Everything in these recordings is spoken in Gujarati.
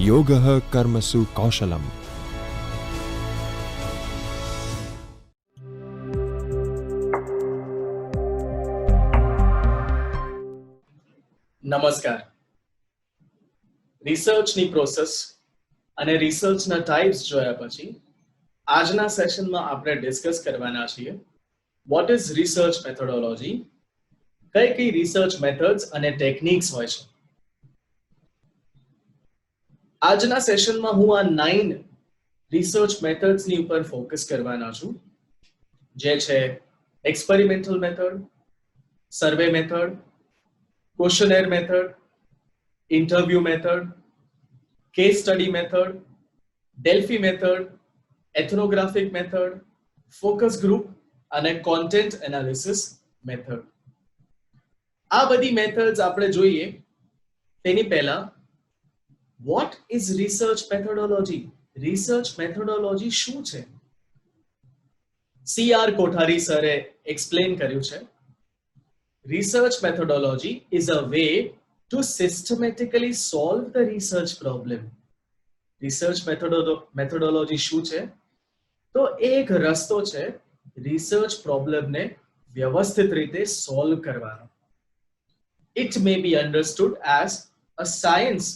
योगः कर्मसु कौशलम्। નમસ્કાર. રિસર્ચની પ્રોસેસ અને રિસર્ચના ટાઈપ્સ જોયા પછી આજના સેશનમાં આપણે ડિસ્કસ કરવાના છીએ વોટ ઇઝ રિસર્ચ મેથોડોલોજી, કઈ કઈ રિસર્ચ મેથડ્સ અને ટેકનિક્સ હોય છે. આજના સેશનમાં હું આ 9 રિસર્ચ મેથડ્સની ઉપર ફોકસ કરવાના છું, જે છે એક્સપેરિમેન્ટલ મેથડ, સર્વે method, questionnaire method, interview method, case study method, Delphi method, ethnographic method, focus group અને content analysis method. આ બધી મેથડ્સ આપણે જોઈએ તેની પહેલા what is research methodology? Research methodology શું છે? CR કોઠારી સરે એક્સપ્લેન કર્યું છે. Research methodology is a way to systematically solve the research problem. Research methodology શું છે? તો એક રસ્તો છે રિસર્ચ પ્રોબ્લેમને વ્યવસ્થિત રીતે સોલ્વ કરવાનો. It may be understood as a science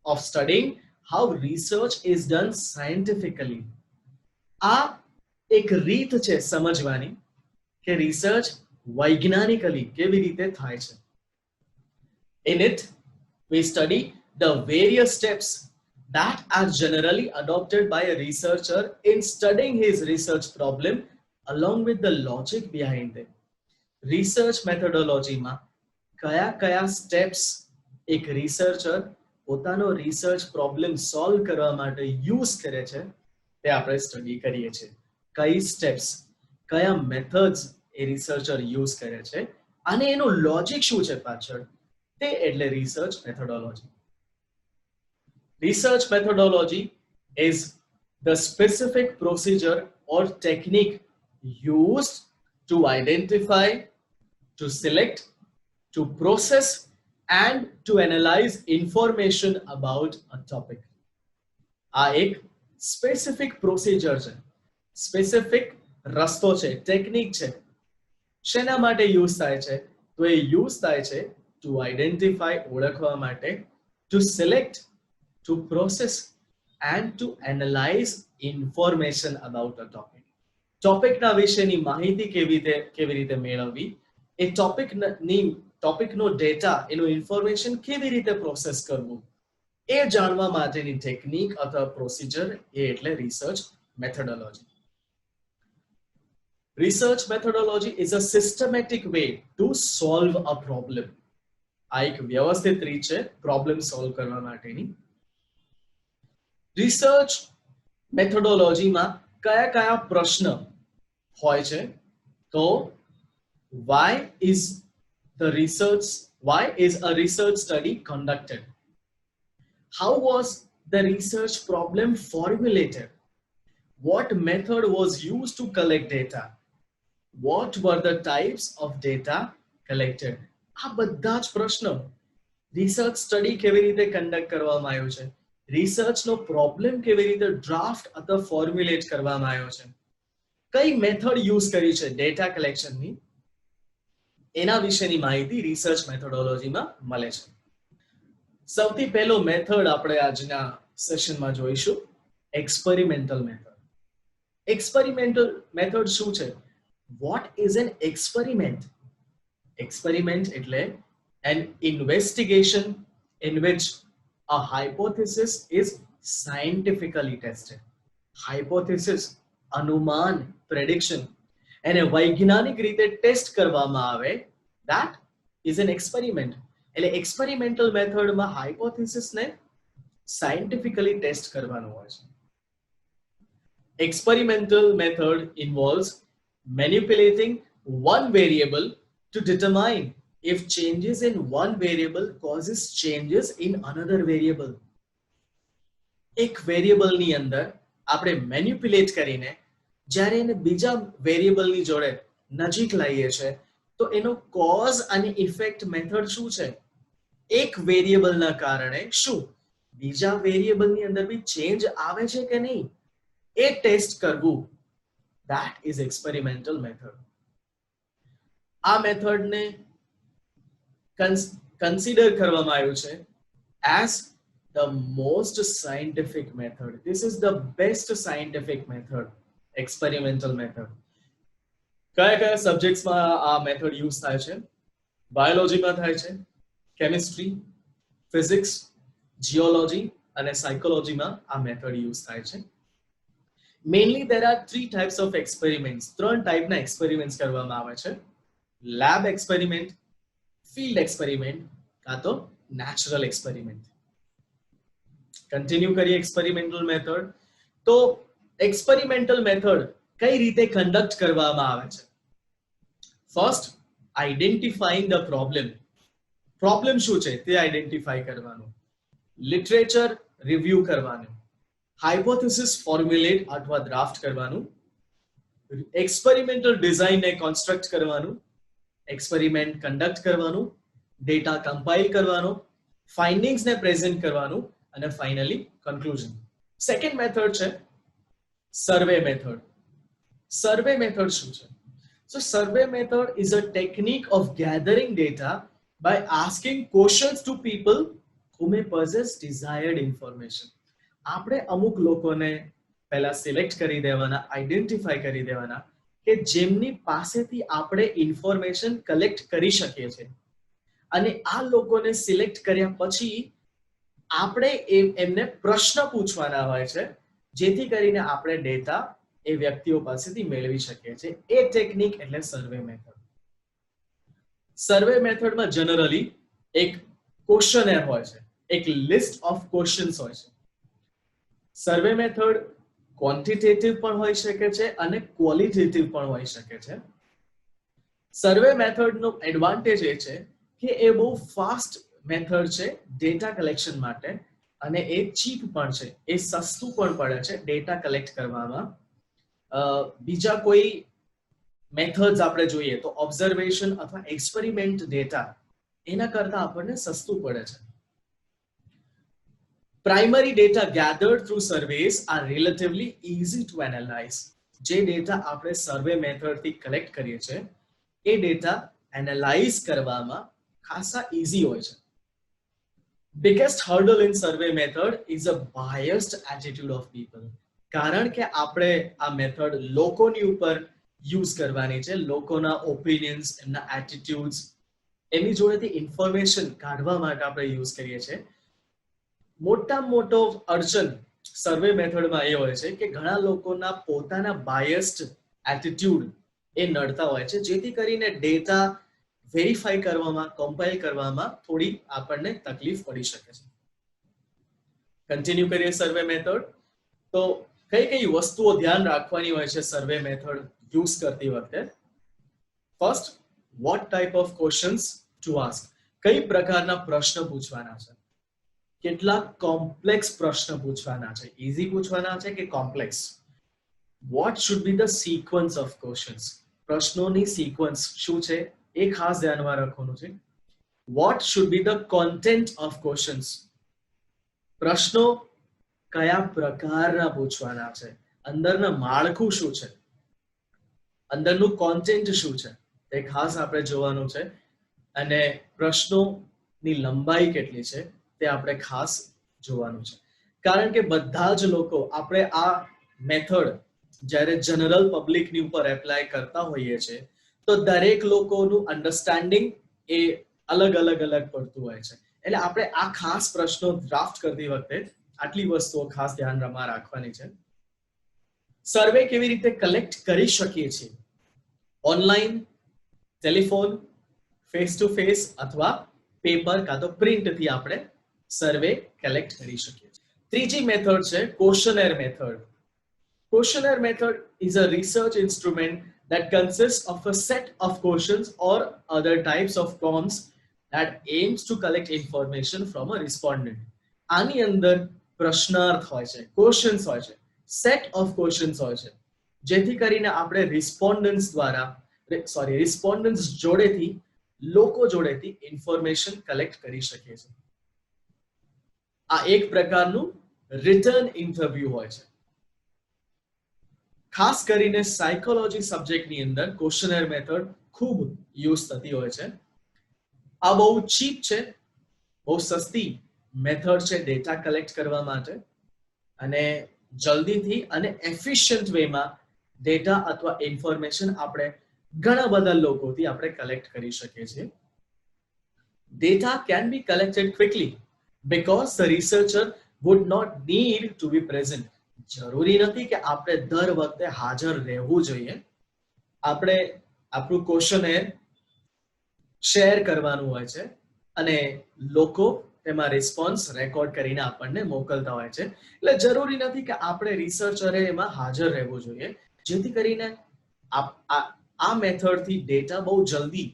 of studying how research is done scientifically. આ એક રીત છે સમજવાની કે રિસર્ચ વૈજ્ઞાનિકલી કેવી રીતે થાય છે. In it, we study the various steps that are generally adopted by a researcher in studying his research problem along with the logic behind them. Research methodology માં કયા steps એક researcher પોતાનો research problem solve કરવા માટે use કરે છે તે આપણે સ્ટડી કરીએ છીએ. કઈ steps, કયા methods એ રિસર્ચર યુઝ કરે છે અને એનું લોજિક શું છે પાછળ, તે એટલે research methodology. Research methodology is the specific procedure or technique used to identify, to select, to process and to analyze information about a topic. આ એક સ્પેસિફિક પ્રોસિજર છે, સ્પેસિફિક રસ્તો છે, ટેકનિક છે. શેના માટે યુઝ થાય છે? તો એ યુઝ થાય છે ટુ આઈડેન્ટિફાય, ઓળખવા માટે, to select, to process and to analyse information about a topic. ટોપિકના વિશેની માહિતી કેવી રીતે મેળવવી, એ ટોપિકનો ડેટા, એનું ઇન્ફોર્મેશન કેવી રીતે પ્રોસેસ કરવું, એ જાણવા માટેની ટેકનિક અથવા પ્રોસિજર એ એટલે research methodology. Research methodology is a systematic way to solve a problem. આ એક વ્યવસ્થિત રીત છે પ્રોબ્લેમ સોલ્વ કરવા માટેની. રિસર્ચ મેથોડોલોજીમાં કયા પ્રશ્ન હોય છે? તો why is a research study conducted? How was the research problem formulated? What method was used to collect data? What were the types of data collected? આ બધા જ પ્રશ્નો. રિસર્ચ સ્ટડી કેવી રીતે કન્ડક્ટ કરવામાં આવ્યો છે, રિસર્ચનો પ્રોબ્લેમ કેવી રીતે ડ્રાફ્ટ અથવા ફોર્મ્યુલેટ કરવામાં આવ્યો છે, કઈ મેથડ યુઝ કરી છે ડેટા કલેક્શનની, એના વિશેની માહિતી રિસર્ચ મેથોડોલોજીમાં મળે છે. સૌથી પહેલો મેથડ આપણે આજના સેશનમાં જોઈશું, એક્સપેરિમેન્ટલ મેથડ. એક્સપેરિમેન્ટલ મેથડ શું છે? What is an experiment? Experiment એટલે an investigation in which a hypothesis is scientifically tested. Hypothesis, અનુમાન, prediction એને વૈજ્ઞાનિક રીતે ટેસ્ટ કરવામાં આવે, that is an experiment. એટલે એક્સપેરિમેન્ટલ મેથડમાં હાઇપોથેસિસને સાયન્ટિફિકલી ટેસ્ટ કરવાનું હોય છે. Experimental method involves manipulating one variable to determine if changes in one variable causes changes in another variable. એક વેરિયેબલની અંદર આપણે મેનિપ્યુલેટ કરીને જ્યારે એને બીજા વેરિયેબલની જોડે નજીક લાવીએ છીએ તો એનો કોઝ અને ઇફેક્ટ મેથડ શું છે? એક વેરિયેબલના કારણે શું બીજા વેરિયેબલની અંદર બી ચેન્જ આવે છે કે નહીં એ ટેસ્ટ કરવું, that is experimental method. આ મેથડને કન્સિડર કરવામાં આવ્યું છે as the most scientific method. This is the best scientific method, experimental method. કયા કયા સબ્જેક્ટ્સમાં આ મેથડ યુઝ થાય છે? બાયોલોજીમાં થાય છે, કેમિસ્ટ્રી, ફિઝિક્સ, જીઓલોજી અને સાયકોલોજીમાં આ મેથડ યુઝ થાય છે. Mainly there are three types of experiments. ત્રણ ટાઈપના એક્સપેરિમેન્ટ્સ કરવામાં આવે છે: લેબ એક્સપેરિમેન્ટ, ફિલ્ડ એક્સપેરિમેન્ટ કાં તો નેચરલ એક્સપેરિમેન્ટ. કન્ટિન્યુ કરીએ એક્સપેરિમેન્ટલ મેથડ. તો એક્સપેરિમેન્ટલ મેથડ કઈ રીતે કન્ડક્ટ કરવામાં આવે છે? First, identifying the problem. Problem શું છે તે આઈડેન્ટિફાઈ કરવાનું, લિટરેચર રિવ્યુ કરવાનું, હાઇપોથેસિસ ફોર્મ્યુલેટ અથવા ડ્રાફ્ટ કરવાનું, એક્સપેરિમેન્ટલ ડિઝાઇનને કન્સ્ટ્રક્ટ કરવાનું, એક્સપેરિમેન્ટ કન્ડક્ટ કરવાનું, ડેટા કમ્પાઇલ કરવાનો, ફાઇન્ડિંગ્સને પ્રેઝન્ટ કરવાનું અને ફાઇનલી કન્ક્લુઝન. સેકન્ડ મેથડ છે સર્વે મેથડ. સર્વે મેથડ શું છે? So survey method is a technique of gathering data by asking questions to people who may possess desired information. આપણે અમુક લોકોને પહેલા સિલેક્ટ કરી દેવાના, આઈડેન્ટિફાઈ કરી દેવાના કે જેમની પાસેથી આપણે ઇન્ફોર્મેશન કલેક્ટ કરી શકીએ છીએ, અને આ લોકોને સિલેક્ટ કર્યા પછી આપણે એમને પ્રશ્ન પૂછવાના હોય છે જેથી કરીને આપણે ડેટા એ વ્યક્તિઓ પાસેથી મેળવી શકીએ છીએ. એ ટેકનિક એટલે સર્વે મેથડ. સર્વે મેથડમાં જનરલી એક ક્વેશ્ચનર હોય છે, એક લિસ્ટ ઓફ ક્વેશ્ચન્સ હોય છે. સર્વે મેથડ ક્વોન્ટિટેટિવ પણ હોઈ શકે છે અને ક્વોલિટેટિવ પણ હોઈ શકે છે. સર્વે મેથડનો એડવાન્ટેજ એ છે કે એ બહુ ફાસ્ટ મેથડ છે ડેટા કલેક્શન માટે, અને એ ચીપ પણ છે, એ સસ્તું પણ પડે છે ડેટા કલેક્ટ કરવામાં. બીજા કોઈ મેથડ્સ આપણે જોઈએ તો ઓબ્ઝર્વેશન અથવા એક્સપેરિમેન્ટ ડેટા એના કરતા આપણને સસ્તું પડે છે. Primary data gathered through surveys are relatively easy to analyse. જે ડેટા આપણે સર્વે મેથડથી કલેક્ટ કરીએ છીએ એ ડેટા એનાલાઇઝ કરવામાં ખાસા ઇઝી હોય છે. Biggest hurdle in survey method is a biased attitude of people. કારણ કે આપણે આ મેથડ લોકોની ઉપર યુઝ કરવાની છે, લોકોના ઓપિનિયન્સ, એમના એટીટ્યુડ્સ, એમની જોડેથી ઇન્ફોર્મેશન કાઢવા માટે આપણે યુઝ કરીએ છીએ. મોટામાં મોટો અડચણ સર્વે મેથડમાં એ હોય છે કે ઘણા લોકોના પોતાના બાયસ્ડ એટીટ્યુડ એ નડતા હોય છે, જેથી કરીને ડેટા વેરીફાઈ કરવામાં, કમ્પાઇલ કરવામાં થોડી આપણને તકલીફ પડી શકે છે. કન્ટિન્યુ કરીએ સર્વે મેથડ. તો કઈ કઈ વસ્તુઓ ધ્યાન રાખવાની હોય છે સર્વે મેથડ યુઝ કરતી વખતે? First, what type of questions to ask. કઈ પ્રકારના પ્રશ્ન પૂછવાના છે? કેટલા કોમ્પ્લેક્સ પ્રશ્ન પૂછવાના છે? ઇઝી પૂછવાના છે કે complex? What should be the sequence of questions. પ્રશ્નોની સિક્વન્સ શું છે એ ખાસ ધ્યાનમાં રાખવાનું છે. What should be the content of questions. પ્રશ્નો કયા પ્રકારના પૂછવાના છે? અંદરના માળખું શું છે? અંદરનું કોન્ટેન્ટ શું છે તે ખાસ આપણે જોવાનું છે. અને પ્રશ્નોની લંબાઈ કેટલી છે તે આપણે ખાસ જોવાનું છે. કારણ કે બધા જ લોકો આપણે આ મેથડ જ્યારે જનરલ પબ્લિકની ઉપર એપ્લાય કરતા હોઈએ છીએ તો દરેક લોકોનું અન્ડરસ્ટેન્ડિંગ એ અલગ અલગ પડતું હોય છે. એટલે આપણે આ ખાસ પ્રશ્નો ડ્રાફ્ટ કરતી વખતે આટલી વસ્તુઓ ખાસ ધ્યાનમાં રાખવાની છે. સર્વે કેવી રીતે કલેક્ટ કરી શકીએ છીએ? Online, telephone, face to face અથવા પેપર કાં તો પ્રિન્ટથી આપણે સર્વે કલેક્ટ કરી શકીએ છીએ. ત્રીજી મેથડ છે questionnaire method. Questionnaire method is a research instrument that consists of a set of questions or other types of prompts that aims to collect information from a respondent. આની અંદર પ્રશ્નાર્થ હોય છે, ક્વેશ્ચન્સ હોય છે, સેટ ઓફ ક્વેશ્ચન્સ હોય છે, જેથી કરીને આપણે રિસ્પોન્ડન્ટ્સ લોકો જોડેથી ઇન્ફોર્મેશન કલેક્ટ કરી શકીએ છીએ. આ એક પ્રકારનું રિટર્ન ઇન્ટરવ્યુ હોય છે. ખાસ કરીને સાયકોલોજી સબ્જેક્ટની અંદર ક્વેશ્ચનર મેથડ ખૂબ યુઝ થતી હોય છે. આ બહુ ચીપ છે, બહુ સસ્તી મેથડ છે ડેટા કલેક્ટ કરવા માટે, અને જલ્દીથી અને એફિશિયન્ટ વેમાં ડેટા અથવા ઇન્ફોર્મેશન આપણે ઘણા બધા લોકોથી આપણે કલેક્ટ કરી શકીએ છીએ. Data can be collected quickly because the researcher would not need to be present. જરૂરી નથી કે આપણે દર વખતે હાજર રહેવું જોઈએ. આપણે આપણું ક્વેશ્ચનર શેર કરવાનું હોય છે અને લોકો તેમાં રિસ્પોન્સ રેકોર્ડ કરીને આપણને મોકલતા હોય છે. એટલે જરૂરી નથી કે આપણે રિસર્ચરે એમાં હાજર રહેવું જોઈએ, જેથી કરીને આ મેથડથી ડેટા બહુ જલ્દી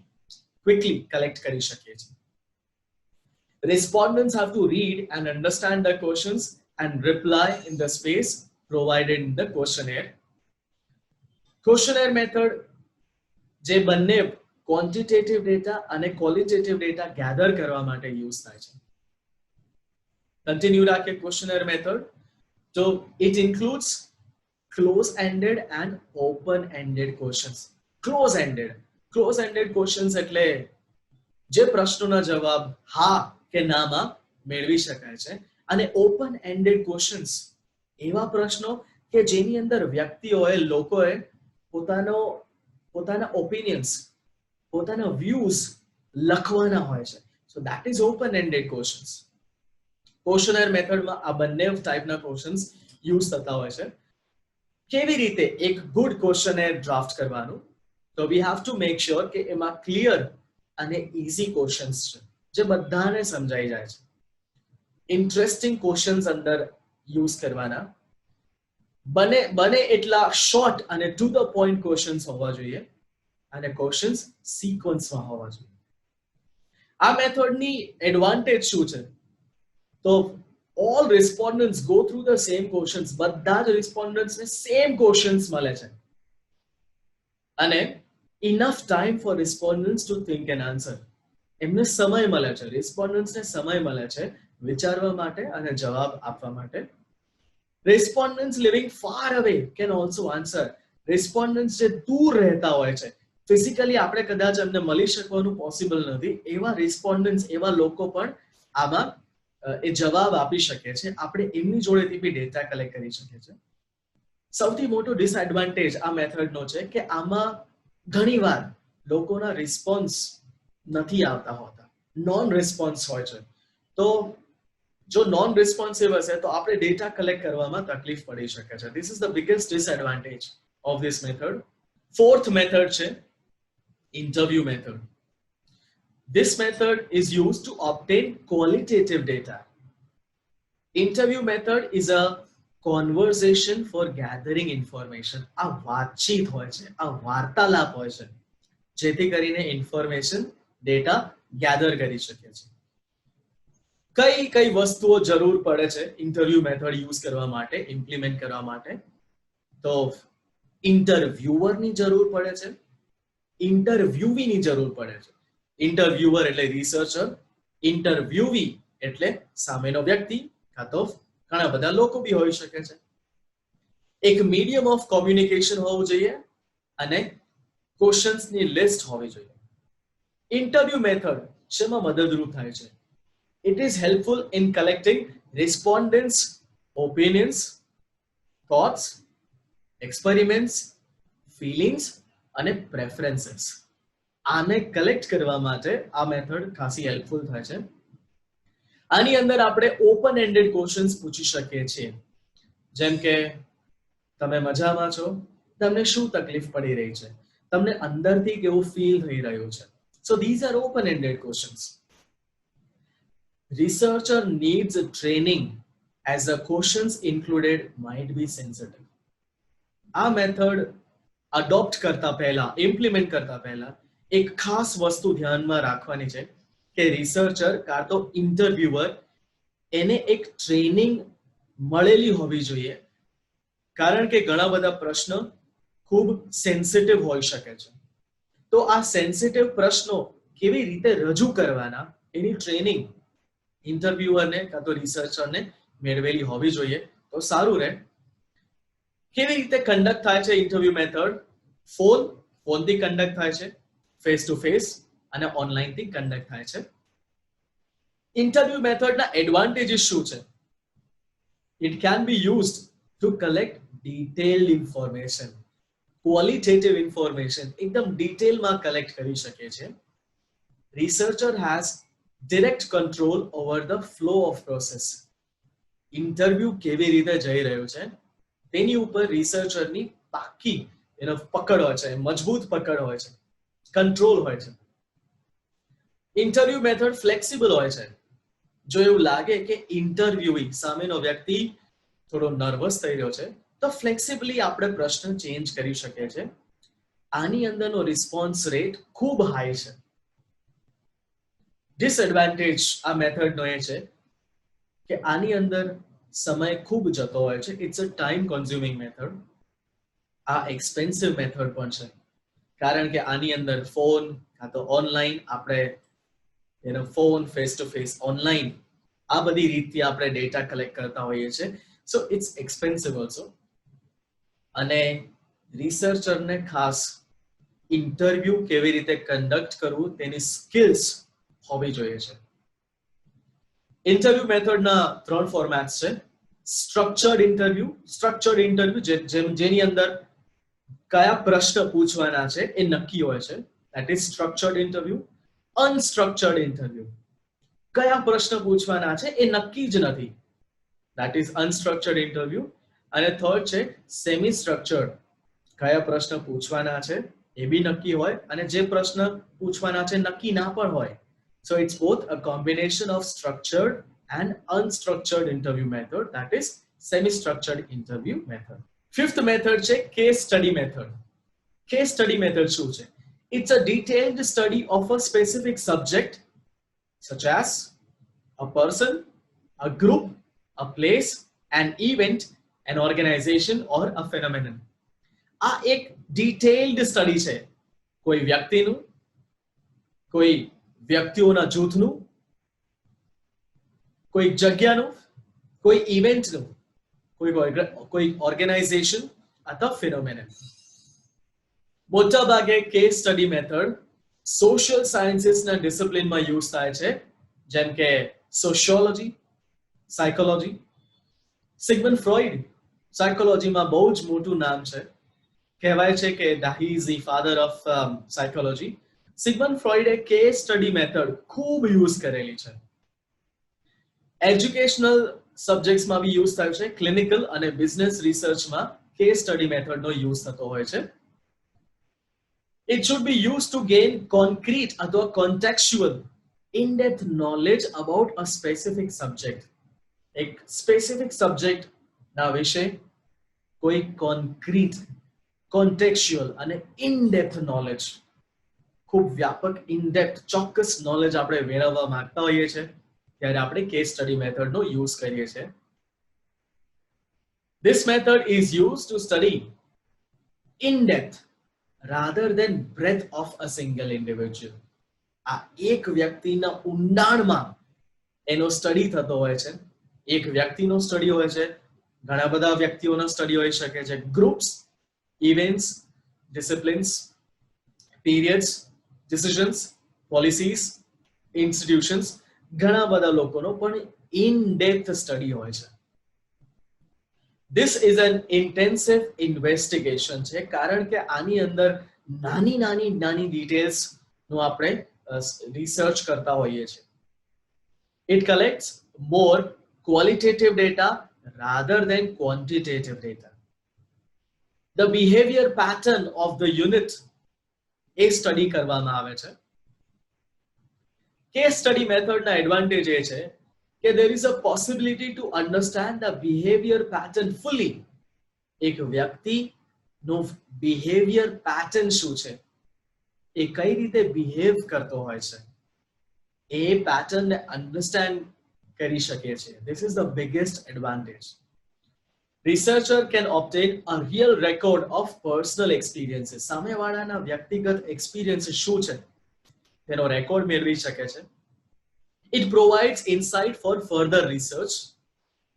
ક્વિકલી કલેક્ટ કરી શકીએ છીએ. Respondents have to read and understand the questions and reply in the space provided in the questionnaire. Questionnaire method જે બંને ક્વોન્ટિટેટિવ ડેટા અને ક્વોલિટેટિવ ડેટા ગેધર કરવા માટે યુઝ થાય છે. કન્ટિન્યુ રાખીએ ક્વેશ્ચનર મેથડ. તો it includes close ended and open ended questions. Close ended questions એટલે જે પ્રશ્નોના જવાબ હા કે નામાં મેળવી શકાય છે, અને ઓપન એન્ડેડ ક્વેશ્ચન્સ એવા પ્રશ્નો કે જેની અંદર વ્યક્તિઓએ, લોકોએ પોતાના ઓપિનિયન્સ, પોતાના વ્યૂઝ લખવાના હોય છે. So that is open ended questions. Questionnaire મેથડમાં આ બંને ટાઈપના ક્વેશ્ચન્સ યુઝ થતા હોય છે. કેવી રીતે એક ગુડ ક્વેશ્ચનર ડ્રાફ્ટ કરવાનું? તો we have to make sure કે એમાં ક્લિયર અને ઇઝી ક્વેશ્ચન્સ છે, જે બધાને સમજાઈ જાય છે. ઇન્ટરેસ્ટિંગ ક્વેશ્ચન્સ અંદર યુઝ કરવાના. બને એટલા શોર્ટ અને ટુ ધ પોઈન્ટ ક્વેશ્ચન્સ હોવા જોઈએ, અને ક્વેશ્ચન્સ સિક્વન્સમાં હોવા જોઈએ. આ મેથડની એડવાન્ટેજ શું છે? તો all respondents go through the same questions. બધા જ રિસ્પોન્ડન્ટ્સને સેમ ક્વેશ્ચન્સ મળે છે, અને enough time for respondents to think and answer. એમને સમય મળે છે, રિસ્પોન્ડન્ટ્સને સમય મળે છે વિચારવા માટે અને જવાબ આપવા માટે. Respondents living far away can also answer. Respondents જે દૂર રહેતા હોય છે, ફિઝિકલી આપણે કદાચ એમને મળી શકવાનું પોસિબલ નથી, એવા રિસ્પોન્ડન્ટ્સ, એવા લોકો પણ આમાં એ જવાબ આપી શકે છે. આપણે એમની જોડેથી બી ડેટા કલેક્ટ કરી શકીએ છીએ. સૌથી મોટો ડિસએડવાન્ટેજ આ મેથડનો છે કે આમાં ઘણીવાર લોકોના રિસ્પોન્સ નથી આવતા હોતા, નોન રિસ્પોન્સ હોય છે. તો જો નોન રિસ્પોન્સિવ હશે તો આપણે ડેટા કલેક્ટ કરવામાં તકલીફ પડી શકે છે. This is the biggest disadvantage of this method. Fourth method છે interview method. This method is used to obtain qualitative data. Interview method is a conversation for gathering information. આ વાતચીત હોય છે, આ વાર્તાલાપ હોય છે, જેથી કરીને ઇન્ફોર્મેશન, ડેટા ગેધર કરી શકીએ છીએ. કઈ વસ્તુઓ જરૂર પડે છે ઇન્ટરવ્યુ મેથડ યુઝ કરવા માટે, ઇમ્પ્લિમેન્ટ કરવા માટે? તો ઇન્ટરવ્યુઅરની જરૂર પડે છે, ઇન્ટરવ્યુવીની જરૂર પડે છે. ઇન્ટરવ્યુઅર એટલે રિસર્ચર, ઇન્ટરવ્યુવી એટલે સામેનો વ્યક્તિ, કાં તો ઘણા બધા લોકો બી હોઈ શકે છે. એક મીડિયમ ઓફ કોમ્યુનિકેશન હોવું જોઈએ અને ક્વેશ્ચન્સની લિસ્ટ હોવી જોઈએ. ઇન્ટરવ્યુ મેથડ શેમાં મદદરૂપ થાય છે? It is helpful in collecting respondents opinions, thoughts, experiments, feelings અને પ્રેફરન્સીસ. આને કલેક્ટ કરવા માટે આ મેથડ ખાસી હેલ્પફુલ થાય છે. આની અંદર આપણે ઓપન એન્ડેડ ક્વેશ્ચન્સ પૂછી શકીએ છીએ, જેમ કે તમે મજામાં છો? તમને શું તકલીફ પડી રહી છે? તમને અંદરથી કેવું ફીલ થઈ રહ્યું છે? સો these are open ended questions. Researcher needs a training as the questions included might be sensitive. આ મેથડ અડોપ્ટ કરતા પહેલા, ઇમ્પ્લિમેન્ટ કરતા પહેલા એક ખાસ વસ્તુ ધ્યાનમાં રાખવાની છે કે રિસર્ચર કાં તો ઇન્ટરવ્યુઅર એને એક ટ્રેનિંગ મળેલી હોવી જોઈએ, કારણ કે ઘણા બધા પ્રશ્નો ખૂબ સેન્સિટિવ હોઈ શકે છે. તો આ સેન્સિટિવ પ્રશ્નો કેવી રીતે રજૂ કરવાના એની ટ્રેનિંગ ઇન્ટરવ્યુઅરને કાં તો રિસર્ચરને મેળવેલી હોવી જોઈએ તો સારું રહે. કેવી રીતે કન્ડક્ટ થાય છે ઇન્ટરવ્યુ મેથડ? ફોનથી કન્ડક્ટ થાય છે, ફેસ ટુ ફેસ અને ઓનલાઈનથી કન્ડક્ટ થાય છે. ઇન્ટરવ્યુ મેથડના એડવાન્ટેજીસ શું છે? It can be used to collect detailed information, qualitative information એકદમ ડિટેલમાં કલેક્ટ કરી શકે છે. Researcher has direct control over the flow off process. Interview કેવી રીતે જઈ રહ્યું છે તેની ઉપર રિસર્ચરની પાકી પકડ હોય છે, મજબૂત પકડ હોય છે, કંટ્રોલ હોય છે. ઇન્ટરવ્યુ મેથડ ફ્લેક્સિબલ હોય છે. જો એવું લાગે કે ઇન્ટરવ્યુઈ સામેનો વ્યક્તિ થોડો નર્વસ થઈ રહ્યો છે તો ફ્લેક્સિબલી આપણે પ્રશ્ન ચેન્જ કરી શકીએ છીએ. આની અંદરનો રિસ્પોન્સ રેટ ખૂબ હાઈ છે. ડિસએડવાન્ટેજ આ મેથડનો એ છે કે આની અંદર સમય ખૂબ જતો હોય છે. It's a time consuming method. આ એક્સપેન્સિવ મેથડ પણ છે કારણ કે આની અંદર ફોન કાં તો ઓનલાઈન આપણે phone, face to face, online આ બધી રીતથી આપણે ડેટા કલેક્ટ કરતા હોઈએ છીએ. So it's expensive also. અને રિસર્ચરને ખાસ ઇન્ટરવ્યુ કેવી રીતે કન્ડક્ટ કરવું તેની સ્કિલ્સ હોવી જોઈએ છે. ઇન્ટરવ્યુ મેથડના 3 ફોર્મેટ્સ છે. સ્ટ્રક્ચર્ડ ઇન્ટરવ્યુ જેની અંદર કયા પ્રશ્ન પૂછવાના છે એ નક્કી હોય છે, that is structured interview. Unstructured interview, કયા પ્રશ્ન પૂછવાના છે એ નક્કી જ નથી, ધેટ ઇઝ અનસ્ટ્રક્ચર્ડ ઇન્ટરવ્યુ. અને થર્ડ છે સેમી સ્ટ્રક્ચર્ડ, કયા પ્રશ્ન પૂછવાના છે એ બી નક્કી હોય અને જે પ્રશ્ન પૂછવાના છે નક્કી ના પણ હોય. So it's both a combination of structured and unstructured interview method, that is semi-structured interview method. Fifth method છે case study method. Case study method શું છે? It's a detailed study of a specific subject such as a person, a group, a place, an event, an organization or a phenomenon. આ એક ડિટેલ્ડ સ્ટડી છે કોઈ વ્યક્તિનું, કોઈ વ્યક્તિઓના જૂથનું, કોઈ જગ્યાનું, કોઈ ઇવેન્ટનું, કોઈ ઓર્ગેનાઇઝેશન અથવા ફિનોમેનન. મોટા ભાગે કેસ સ્ટડી મેથડ સોશિયલ સાયન્સીસના ડિસિપ્લિનમાં યુઝ થાય છે, જેમ કે સોશિયોલોજી, સાયકોલોજી. સિગમન્ડ ફ્રોઈડ સાયકોલોજીમાં બહુ જ મોટું નામ છે. કહેવાય છે કે he is the father of psychology. Sigmund ફ્રોઈડે કેસ સ્ટડી મેથડ ખૂબ યુઝ કરેલી છે. એજ્યુકેશનલ સબ્જેક્ટ્સમાં બી યુઝ થાય છે. ક્લિનિકલ અને બિઝનેસ રિસર્ચમાં કેસ સ્ટડી મેથડનો યુઝ થતો હોય છે. It should be used to gain concrete અથવા contextual in-depth knowledge about a specific subject. એક સ્પેસિફિક સબ્જેક્ટ ના વિશે કોઈ કોન્ક્રીટ, કોન્ટેક્સ્યુઅલ અને in-depth knowledge, ખૂબ વ્યાપક in-depth ચોક્કસ નોલેજ આપણે મેળવવા માંગતા હોઈએ છીએ ત્યારે આપણે કેસ સ્ટડી મેથડનો યુઝ કરીએ છીએ. This method is used to study in-depth rather than breadth of a single individual. આ એક વ્યક્તિના ઊંડાણમાં એનો સ્ટડી થતો હોય છે. એક વ્યક્તિનો સ્ટડી હોય છે, ઘણા બધા વ્યક્તિઓનો સ્ટડી હોઈ શકે છે. Groups, events, disciplines, periods, decisions, policies, institutions, ઘણા બધા લોકોનો પણ ઇન ડેપ્થ સ્ટડી હોય છે. This is an intensive investigation છે કારણ કે આની અંદર નાની ડિટેલ્સ નું આપણે રિસર્ચ કરતા હોઈએ છીએ. It collects more qualitative data rather than quantitative data. The behavior pattern of the unit A study કરવામાં આવે છે. કેસ સ્ટડી મેથડના એડવાન્ટેજ એ છે કે there is a possibility to understand the behavior pattern fully. એક વ્યક્તિનો behavior pattern શું છે, એ કઈ રીતે બિહેવ કરતો હોય છે, એ પેટર્નને અન્ડરસ્ટેન્ડ કરી શકે છે. This is the biggest advantage. Researcher can obtain a real record of personal experiences. સામેવાળાના વ્યક્તિગત એક્સપિરિયન્સ શું છે તેનો રેકોર્ડ મેળવી શકે છે. It provides insight for further research.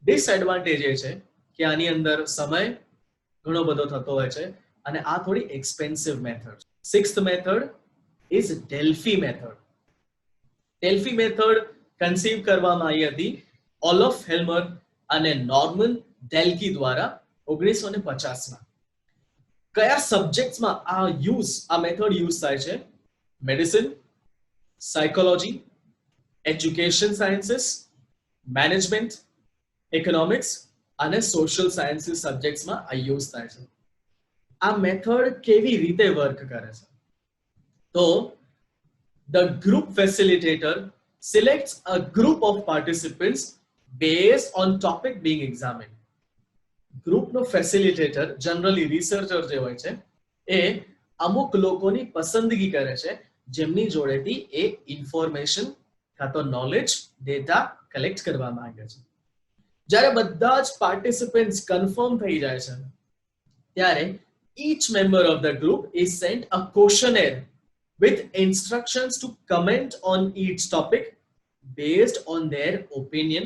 Disadvantage એ છે કે આની અંદર સમય ઘણો બધો થતો હોય છે અને આ થોડી expensive method. Sixth method is Delphi method. Delphi method conceive કરવામાં આવી હતી ઓલોફ હેલ્મર અને નોર્મન ડેલ્કી દ્વારા 1950માં. કયા સબ્જેક્ટ્સમાં આ મેથડ યુઝ થાય છે? Medicine, psychology, education sciences, management, economics અને સોશિયલ સાયન્સીસ સબ્જેક્ટ્સમાં આ યુઝ થાય છે. આ મેથડ કેવી રીતે વર્ક કરે છે? તો the group facilitator selects a group of participants based on topic being examined. Group no facilitator generally researcher જે હોય છે એ અમુક લોકોની પસંદગી કરે છે જેમની જોડેથી એ ઇન્ફોર્મેશન કાં તો નોલેજ ડેટા કલેક્ટ કરવા માંગે છે. જ્યારે બધા જ પાર્ટિસિપન્ટ્સ કન્ફર્મ થઈ જાય છે ત્યારે each member of the group is sent a questionnaire with instructions to comment on each topic based on their opinion,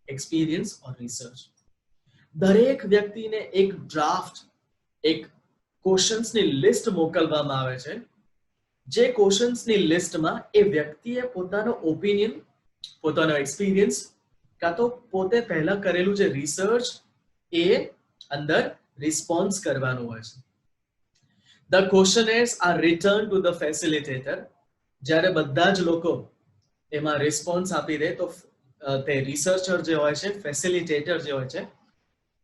experience or research. દરેક વ્યક્તિને એક ડ્રાફ્ટ, એક ક્વેશ્ચન્સની લિસ્ટ મોકલવામાં આવે છે. જે ક્વેશ્ચન્સની લિસ્ટમાં એ વ્યક્તિએ પોતાનો ઓપિનિયન, પોતાનો એક્સપિરિયન્સ કાં તો પોતે પહેલા કરેલું જે રિસર્ચ એ અંદર રિસ્પોન્સ કરવાનું હોય છે. The questionnaires are returned to the facilitator. જ્યારે બધા જ લોકો એમાં રિસ્પોન્સ આપી દે તો તે રિસર્ચર જે હોય છે, ફેસિલિટેટર જે હોય છે,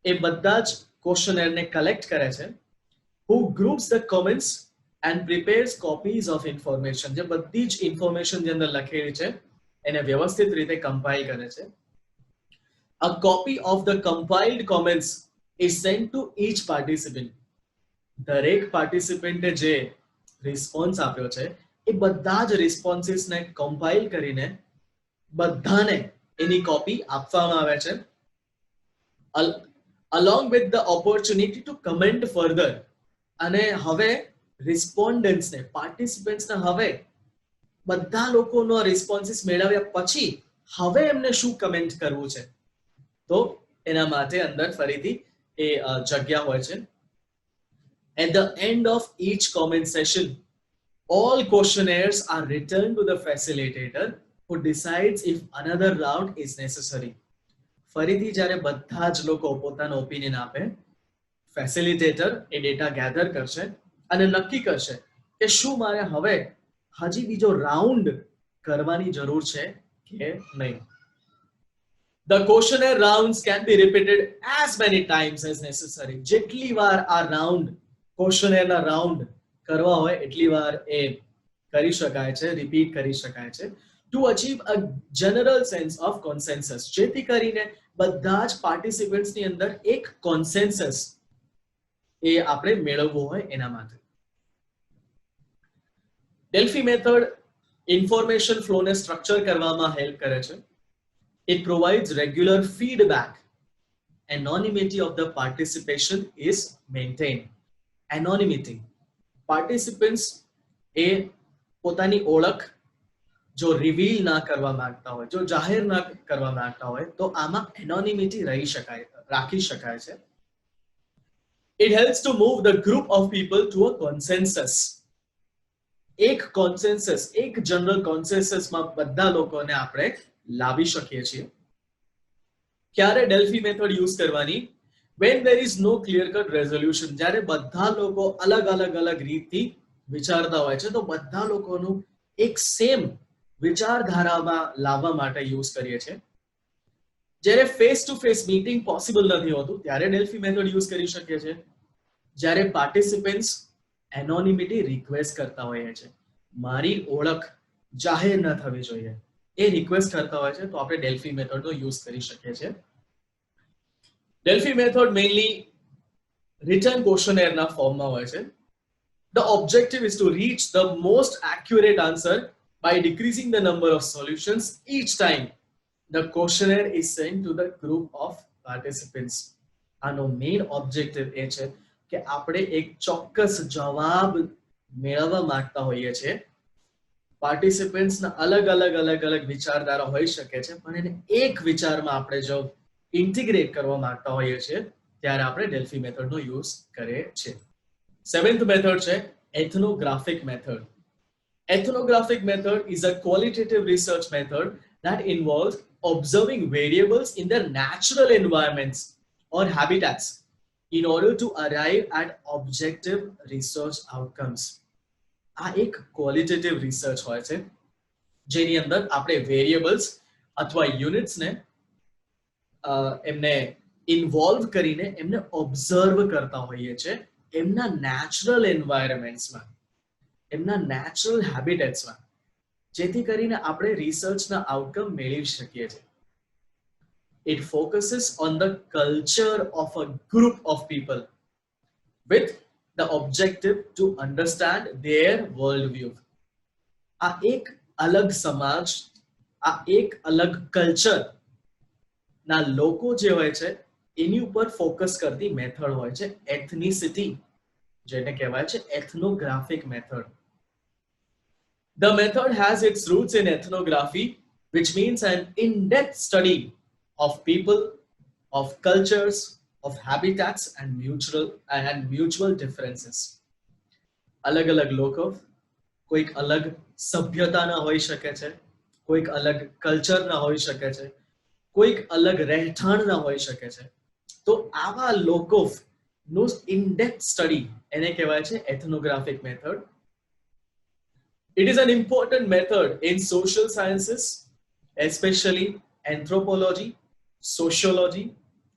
એ બધા જ ક્વેશ્ચનરને કલેક્ટ કરે છે. who groups the comments and prepares copies of information. જે બધી જ ઇન્ફોર્મેશન જે અંદર લખેલી છે એને વ્યવસ્થિત રીતે કમ્પાઇલ કરે છે. A copy of the compiled comments is sent to each participant. દરેક પાર્ટિસિપન્ટે જે રિસ્પોન્સ આપ્યો છે એ બધા જ રિસ્પોન્સીસને કમ્પાઇલ કરીને બધાને એની કોપી આપવામાં આવે છે along with the opportunity to comment further. અને હવે રિસ્પોન્ડન્ટ્સને, પાર્ટિસિપન્ટ્સને હવે બધા લોકોનો રિસ્પોન્સીસ મેળવ્યા પછી હવે એમને શું કમેન્ટ કરવું છે તો એના માટે અંદર ફરીથી એ જગ્યા હોય છે. At the end of each comment session, all questionnaires are returned to the facilitator who decides if another round is necessary. ફરીથી જ્યારે બધા જ લોકો પોતાનો ઓપિનિયન આપે, ફેસિલિટેટર એ ડેટા ગેધર કરશે અને નક્કી કરશે કે શું મારે હવે હજી બીજો રાઉન્ડ કરવાની જરૂર છે કે નહીં. The questionnaire rounds can be repeated as many times as necessary. જેટલી વાર આ રાઉન્ડ ક્વેશ્ચનરના રાઉન્ડ કરવા હોય એટલી વાર એ કરી શકાય છે, રિપીટ કરી શકાય છે to achieve a general sense of consensus. જેથી કરીને બધા જ પાર્ટિસિપન્ટ્સની અંદર એક કોન્સેન્સસ એ આપણે મેળવવું હોય એના માટે. ડેલ્ફી મેથડ ઇન્ફોર્મેશન ફ્લોને સ્ટ્રક્ચર કરવામાં હેલ્પ કરે છે. It provides regular feedback. Anonymity of the participation is maintained. Anonymity. Participants એ પોતાની ઓળખ જો રિવીલ ના કરવા માંગતા હોય, જો જાહેર ના કરવા માંગતા હોય તો આમાં એનોનિમિટી રાખી શકાય છે. It helps to move the group of people to a consensus. એક કોન્સેન્સસ, એક જનરલ કોન્સેન્સસમાં બધા લોકોને આપણે લાવી શકીએ છીએ. ક્યારે ડેલ્ફી મેથડ યુઝ કરવાની? when there is no clear cut resolution. જ્યારે બધા લોકો અલગ રીતથી વિચારતા હોય છે તો બધા લોકોનું એક સેમ વિચારધારામાં લાવવા માટે યુઝ કરીએ છીએ. જ્યારે face to face meeting possible નથી હોતું ત્યારે ડેલ્ફી મેથડ યુઝ કરી શકીએ છીએ. જ્યારે પાર્ટિસિપન્ટ્સ એનોનિમિટી રિક્વેસ્ટ કરતા હોઈએ છે, મારી ઓળખ જાહેર ન થવી જોઈએ, એ રિક્વેસ્ટ કરતા હોય છે તો આપણે ડેલ્ફી મેથડનો યુઝ કરી શકીએ છીએ. ડેલ્ફી મેથડ મેઇનલી રિટર્ન ક્વેશ્ચનરના ફોર્મમાં હોય છે. The objective is to reach the most accurate answer by decreasing the number of solutions each time the questionnaire is sent to the group of participants. આનો મેઇન ઓબ્જેક્ટિવ એ છે કે આપણે એક ચોક્કસ જવાબ મેળવવા માંગતા હોઈએ છીએ પાર્ટિસિપન્ટ્સ ના અલગ અલગ અલગ અલગ વિચારધારા હોઈ શકે છે, પણ એને એક વિચારમાં આપણે જો ઇન્ટિગ્રેટ કરવા માંગતા હોઈએ છીએ ત્યારે આપણે ડેલ્ફી મેથડનો યુઝ કરીએ છીએ. સેવન્થ મેથડ છે ethnographic method. Ethnographic method is a qualitative research method that involves observing variables in their natural environments or habitats in order to arrive at objective research outcomes. આ એક ક્વોલિટેટિવ રિસર્ચ હોય છે જેની અંદર આપણે વેરિયેબલ્સ અથવા યુનિટ્સને એમને ઇન્વોલ્વ કરીને એમને ઓબ્ઝર્વ કરતા હોઈએ છીએ એમના નેચરલ એન્વાયરમેન્ટ્સમાં, એમના નેચરલ હેબિટેટ્સમાં, જેથી કરીને આપણે રિસર્ચના આઉટકમ મેળવી શકીએ છીએ. It focuses on the culture of a group of people with the objective to understand their worldview. આ એક અલગ સમાજ, આ એક અલગ કલ્ચર ના લોકો જે હોય છે એની ઉપર ફોકસ કરતી મેથડ હોય છે એથનિસિટી, જેને કહેવાય છે ethnographic method. The method has its roots in ethnography, which means an in-depth study of people, of cultures, of habitats and mutual differences. अलग अलग લોકો, કોઈક અલગ સભ્યતાના હોઈ શકે છે, કોઈક અલગ કલ્ચરના હોઈ શકે છે, કોઈક અલગ રહેઠાણના હોઈ શકે છે. તો આવા લોકોનો in-depth study એને કહેવાય છે ethnographic method. It is an important method in social sciences, especially anthropology, sociology,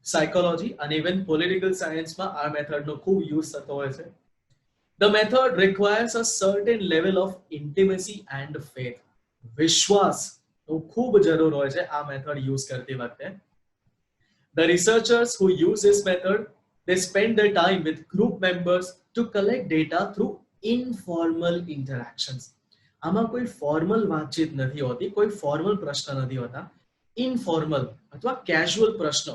psychology and even political science માં આ મેથડનો ખૂબ યુઝ થતો હોય છે. The method requires a certain level of intimacy and faith. વિશ્વાસનો ખૂબ જરૂર હોય છે આ મેથડ યુઝ કરતી વખતે. The researchers who use this method, they spend their time with group members to collect data through informal interactions. આમાં કોઈ ફોર્મલ વાતચીત નથી હોતી, કોઈ ફોર્મલ પ્રશ્ન નથી હોતા, ઇનફોર્મલ અથવા કેઝ્યુઅલ પ્રશ્નો.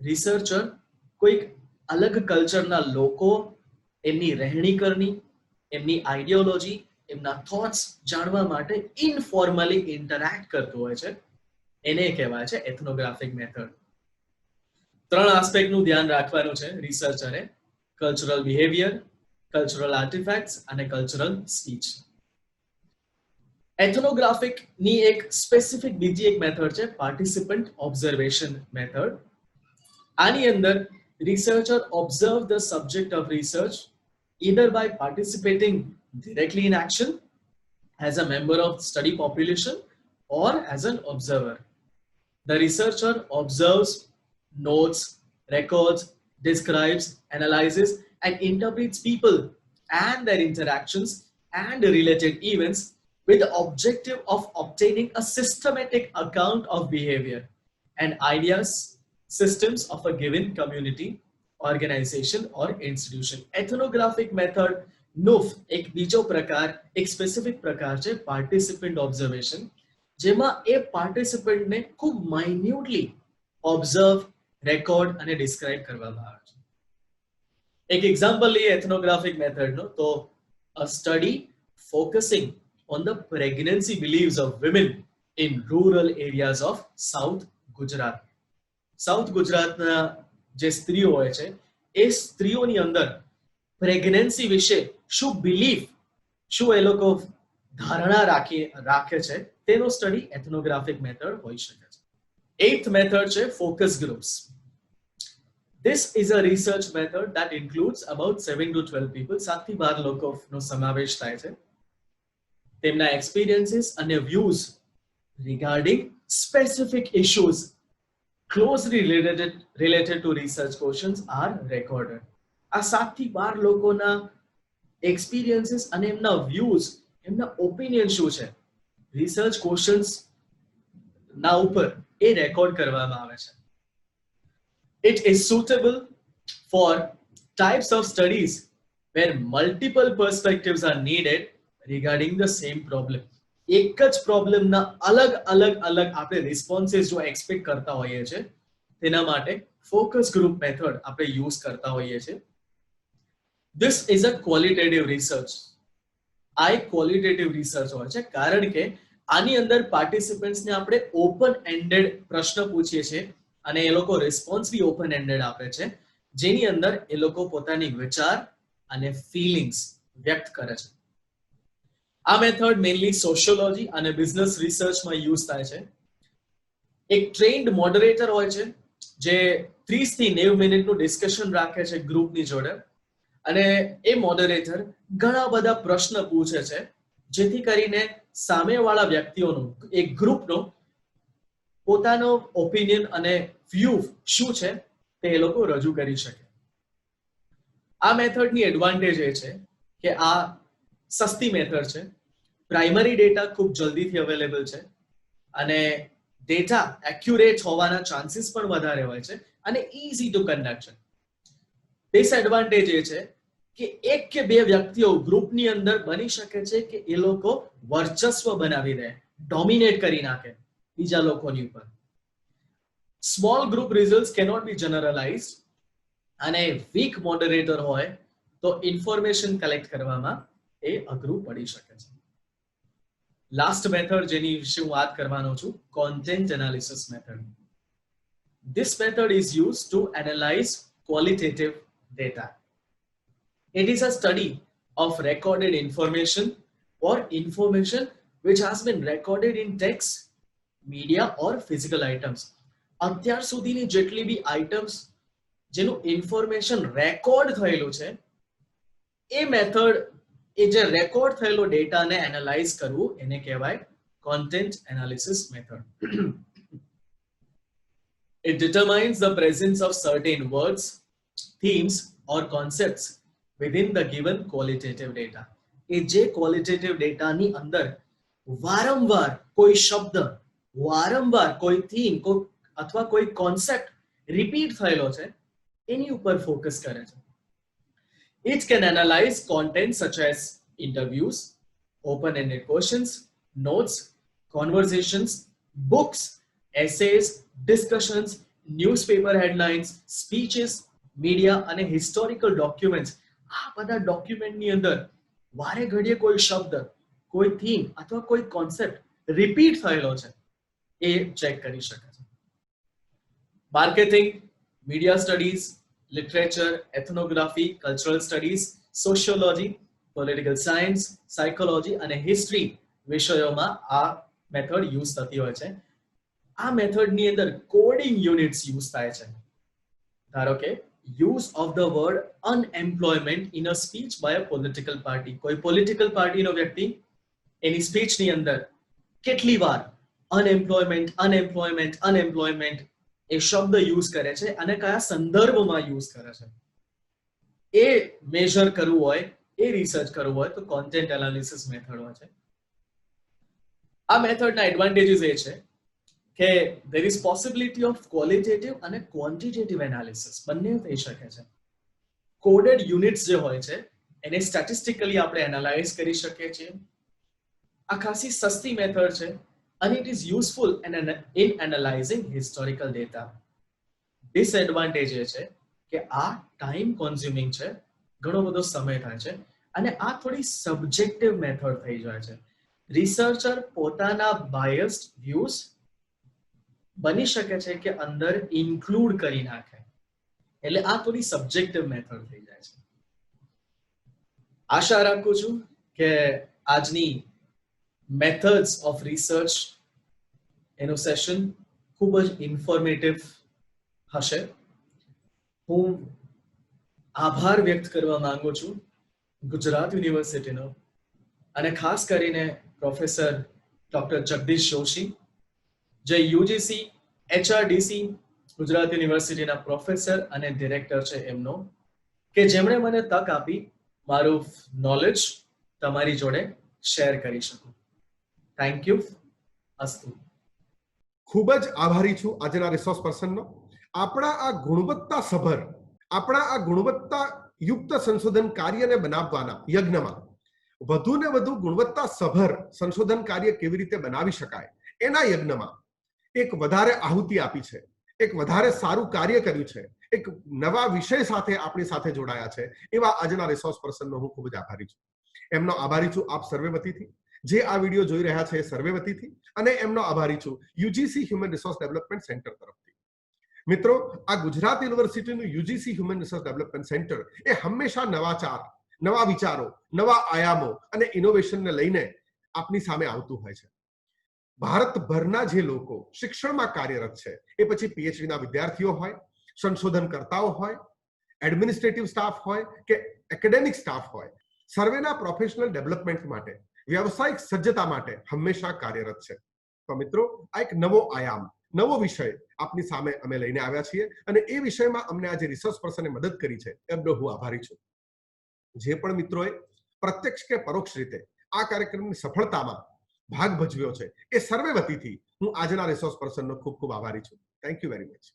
રિસર્ચર કોઈક અલગ કલ્ચરના લોકો, એમની રહેણીકરણી, એમની આઈડિયોલોજી, એમના થોટ્સ જાણવા માટે ઇનફોર્મલી ઇન્ટરેક્ટ કરતું હોય છે, એને કહેવાય છે એથનોગ્રાફિક મેથડ. ત્રણ આસ્પેક્ટનું ધ્યાન રાખવાનું છે રિસર્ચરે: કલ્ચરલ બિહેવિયર, કલ્ચરલ આર્ટિફેક્ટ્સ અને કલ્ચરલ સ્પીચ. એથનોગ્રાફિક ની એક સ્પેસિફિક બીજી એક મેથડ છે પાર્ટિસિપન્ટ ઓબ્ઝર્વેશન મેથડ. આની અંદર researcher observe the subject of research either by participating directly in action as a member of study population or as an observer. The researcher observes, notes, records, describes, analyzes and interprets people and their interactions and related events with the objective of obtaining a systematic account of behavior and ideas, systems of a given community, organization or institution. Ethnographic method નો એક બીજો પ્રકાર, એક સ્પેસિફિક પ્રકાર છે પાર્ટિસિપન્ટ ઓબ્ઝર્વેશન, જેમાં એ પાર્ટિસિપન્ટને ખૂબ માઇન્યુટલી ઓબ્ઝર્વ, રેકોર્ડ અને ડિસ્ક્રાઇબ કરવામાં આવે છે. એક એક્ઝામ્પલ લઈએ એથનોગ્રાફિક મેથડનો, તો a study focusing on the pregnancy beliefs of women in rural areas of South Gujarat. South ગુજરાતના જે સ્ત્રીઓ હોય છે એ સ્ત્રીઓની અંદર પ્રેગ્નન્સી વિશે શું બિલીફ, શું એ લોકો ધારણા રાખે છે તેનો સ્ટડી એથનોગ્રાફિક મેથડ હોઈ શકે છે. એઇથ મેથડ છે focus groups. This is a research method that includes about 7 to 12 people. 7 થી 12 લોકોનો સમાવેશ થાય છે. તેમના એક્સપિરિયન્સીસ અને views regarding specific issues closely related to research questions are recorded. આ 7 થી 12 લોકોના એક્સપિરિયન્સીસ અને એમના વ્યૂઝ, એમના ઓપિનિયન શું છે રિસર્ચ ક્વેશ્ચન્સ ના ઉપર, એ રેકોર્ડ કરવામાં આવે છે. It is suitable for types of studies where multiple perspectives are needed regarding the same problem. એક જ પ્રોબ્લેમના અલગ અલગ અલગ આપણે રિસ્પોન્સીસ જો એક્સપેક્ટ કરતા હોઈએ છે તેના માટે ફોકસ ગ્રુપ મેથડ આપણે યુઝ કરતા હોઈએ છે. This is a qualitative research. આ એક ક્વોલિટેટિવ રિસર્ચ હોય છે, કારણ કે આની અંદર પાર્ટિસિપન્ટ્સને આપણે ઓપન એન્ડેડ પ્રશ્ન પૂછીએ છીએ અને એ લોકો રિસ્પોન્સ બી ઓપન એન્ડેડ આપે છે, જેની અંદર એ લોકો પોતાની વિચાર અને ફીલિંગ્સ વ્યક્ત કરે છે. આ મેથડ મેઇનલી સોશિયોલોજી અને બિઝનેસ રિસર્ચમાં યુઝ થાય છે. એક ટ્રેન્ડ મોડરેટર હોય છે જે 30 થી 90 મિનિટનું ડિસ્કશન રાખે છે ગ્રુપની જોડે, અને એ મોડરેટર ઘણા બધા પ્રશ્ન પૂછે છે જેથી કરીને સામેવાળા વ્યક્તિઓનો, એક ગ્રુપનો પોતાનો ઓપિનિયન અને વ્યૂ શું છે તે એ લોકો રજૂ કરી શકે. આ મેથડની એડવાન્ટેજ એ છે કે આ સસ્તી મેથડ છે, પ્રાઇમરી ડેટા ખૂબ જલ્દીથી અવેલેબલ છે અને ડેટા એક્યુરેટ હોવાના ચાન્સીસ પણ વધારે હોય છે અને ઇઝી ટુ કન્ડક્ટ છે. ડિસએડવાન્ટેજ એ છે કે એક કે બે વ્યક્તિઓ ગ્રુપની અંદર બની શકે છે કે એ લોકો વર્ચસ્વ બનાવી દે, ડોમિનેટ કરી નાખે બીજા લોકોની ઉપર. Small group results cannot be generalised અને વીક મોડરેટર હોય તો ઇન્ફોર્મેશન કલેક્ટ કરવામાં એ અઘરું પડી શકે છે. લાસ્ટ મેથડ જેની વિશે હું વાત કરવાનો છું, content analysis method. This method is used to analyze qualitative data. It is a study of recorded information or information which has been recorded in text, media or physical items. અત્યાર સુધીની જેટલી બી આઇટમ્સ જેનું ઇન્ફોર્મેશન રેકોર્ડ થયેલું છે, એ મેથડ, એ જે રેકોર્ડ થયેલો ડેટાને એનાલાઇઝ કરવું, એને કહેવાય content analysis method. It determines the presence of certain words, themes or concepts within the given qualitative data. એ જે ક્વોલિટેટિવ ડેટાની અંદર વારંવાર કોઈ શબ્દ, વારંવાર કોઈ થીમ અથવા કોઈ કોન્સેપ્ટ રિપીટ થયેલો છે, એની ઉપર ફોકસ કરે છે. It can analyze content such as interviews, open-ended questions, notes, conversations, books, essays, discussions, newspaper headlines, speeches, media અને historical documents. આ બધા ડોક્યુમેન્ટની અંદર વારે ઘડીએ કોઈ શબ્દ, કોઈ થીમ અથવા કોઈ કોન્સેપ્ટ રિપીટ થયેલો છે, એ ચેક કરી શકે છે. Marketing, media studies, literature, ethnography, cultural studies, sociology, political science, psychology અને હિસ્ટ્રી વિષયોમાં આ મેથડ યુઝ થતી હોય છે. આ મેથડની અંદર કોડિંગ યુનિટ્સ યુઝ થાય છે. ધારો કે use of the word unemployment in a speech by a political party. કોઈ પોલિટિકલ પાર્ટીનો વ્યક્તિ એની સ્પીચની અંદર કેટલી વાર અનએમ્પ્લોયમેન્ટ, અનએમ્પ્લોયમેન્ટ, અનએમ્પ્લોયમેન્ટ એ શબ્દ યુઝ કરે છે અને કયા સંદર્ભમાં યુઝ કરે છે, એ મેજર કરવું હોય, એ રિસર્ચ કરવું હોય તો કોન્ટેન્ટ એનાલિસિસ મેથડ હોય છે. આ મેથડના એડવાન્ટેજીસ એ છે કે there is possibility of qualitative અને quantitative analysis બંને થઈ શકે છે. કોડેડ યુનિટ્સ જે હોય છે એને સ્ટેટિસ્ટિકલી આપણે એનાલાઇઝ કરી શકીએ છીએ. આ ખાસી સસ્તી મેથડ છે અને it is useful in analyzing historical data. Disadvantage એ છે કે આ ટાઈમ કન્ઝ્યુમિંગ છે, ઘણો બધો સમય થાય છે અને આ થોડી સબ્જેક્ટિવ મેથડ થઈ જાય છે. રિસર્ચર પોતાના બાયસ્ડ વ્યૂઝ બની શકે છે કે અંદર ઇન્ક્લુડ કરી નાખે, એટલે આ થોડી સબ્જેક્ટિવ મેથડ થઈ જાય છે. આશા રાખું છું કે આજની મેથડ્સ ઓફ રિસર્ચ એનું સેશન ખૂબ જ ઇન્ફોર્મેટિવ હશે. હું આભાર વ્યક્ત કરવા માંગુ છું ગુજરાત યુનિવર્સિટીનો અને ખાસ કરીને પ્રોફેસર ડોક્ટર જગદીશ જોશી, જે યુજીસી એચઆરડીસી ગુજરાત યુનિવર્સિટીના પ્રોફેસર અને ડિરેક્ટર છે એમનો, કે જેમણે મને તક આપી મારું નોલેજ તમારી જોડે શેર કરી શકું. Thank you. અસ્તુ. ખૂબ જ આભારી છું આજના રિસોર્સ પર્સનનો. આપણા આ ગુણવત્તાસભર, આપણા આ ગુણવત્તાયુક્ત સંશોધન કાર્યને બનાવવાના યજ્ઞમાં વધુ ને વધુ ગુણવત્તાસભર સંશોધન કાર્ય કેવી રીતે બનાવી શકાય એના યજ્ઞમાં એક વધારે આહુતિ આપી છે, એક વધારે સારું કાર્ય કર્યું છે, એક નવા વિષય સાથે આપણી સાથે જોડાયા છે, એવા આજના રિસોર્સ પર્સનનો હું ખૂબ જ આભારી છું. એમનો આભારી છું આપ સર્વે વતીથી, જે આ વિડીયો જોઈ રહ્યા છે એ સર્વે વતીથી, અને એમનો આભારી છું UGC human resource development centre તરફથી. મિત્રો, આ ગુજરાત યુનિવર્સિટીનું UGC human resource development centre એ હંમેશા નવાચાર, નવા વિચારો, નવા આયામો અને ઇનોવેશનને લઈને આપની સામે આવતું હોય છે. ભારતભરના જે લોકો શિક્ષણમાં કાર્યરત છે, એ પછી પીએચડી ના વિદ્યાર્થીઓ હોય, સંશોધનકર્તાઓ હોય, એડમિનિસ્ટ્રેટિવ સ્ટાફ હોય કે એકેડેમિક સ્ટાફ હોય, સર્વેના પ્રોફેશનલ ડેવલપમેન્ટ માટે, વ્યવસાયિક સજ્જતા માટે હંમેશા કાર્યરત છે. તો મિત્રો, આ એક નવો આયામ, નવો વિષય આપની સામે અમે લઈને આવ્યા છીએ, અને એ વિષયમાં અમને આજે રિસોર્સ પર્સને મદદ કરી છે એમનો હું આભારી છું. જે પણ મિત્રોએ પ્રત્યક્ષ કે પરોક્ષ રીતે આ કાર્યક્રમની સફળતામાં ભાગ ભજવ્યો છે, એ સર્વે વતીથી હું આજના રિસોર્સ પર્સનનો ખૂબ ખૂબ આભારી છું. Thank you very much.